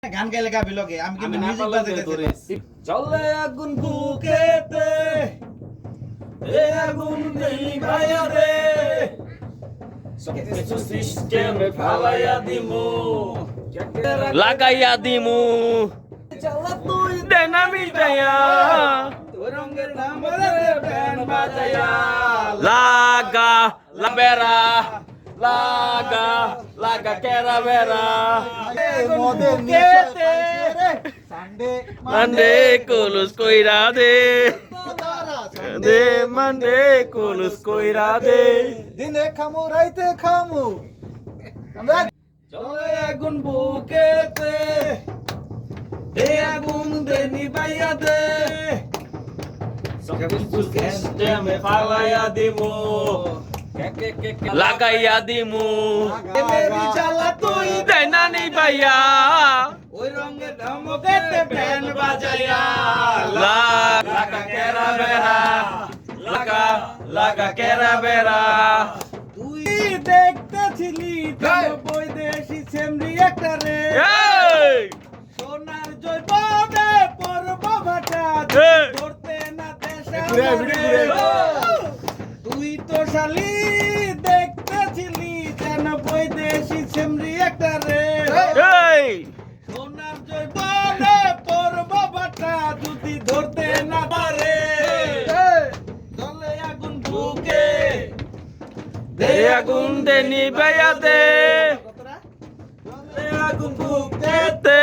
গান গাইলে গাবি লগে আমি কিন্তু মিউজিক বাজাইতেছি জ্বলে আগুন বুকেতে এ আগুন নিভাইয়া দে সবকিছু সিস্টেমে ফালাইয়া দিমু লাগাইয়া দিমু চালা তুই দেনা মিটাইয়া তোর রঙের নামরে ব্যান্ড বাজাইয়া লাগা লাবেরা লাগা লাগা কেরা বেরা বুকেতে সানডে মানডে কুলুস কইরা দে দে মানডে কুলুস কইরা দে দিনে খামু রাইতে খামু আমরা জ্বলে আগুন বুকেতে এ আগুন দে নিভাইয়া দে সবকিছু সিস্টেমে ফালাইয়া দিমু লাগাইয়া দিমু মেরি চালা তুই দেনা নি ভাইয়া ওই রঙের ধমকেতে ব্যান্ড বাজাইয়া লাগা কেরা বেরা লাগা লাগা কেরা বেরা তুই দেখতেছিলি তোর বৈদেশি সেমরি একটা রে এই সোনার জৈবনে পর্ব ভাটা এই! ধরতে না দেশে ঘুরে, ঘুরে, ঘুরে। তুই তো শালি দেখতেছিলি যেন বৈদেশি সেমরি একটা রে এই সোনার জৈবনে পর্ব ভাটা যদি ধরতে না পারে জলে আগুন বুকে দে আগুন দে নিভাইয়া দে দে আগুন বুকে তে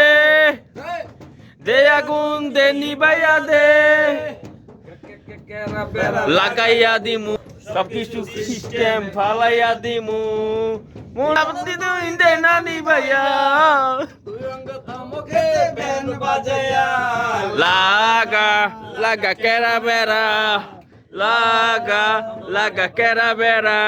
দে আগুন দে নিভাইয়া দে লাগাইয়া দিমু সব কিছু সিস্টেম ফালাইয়া দিমু মোনাবতি তুই দে না নিভাইয়া তুই রঙ ধমকে ব্যান্ড বাজায়া লাগা লাগা কেরা বেরা লাগা লাগা কেরা বেরা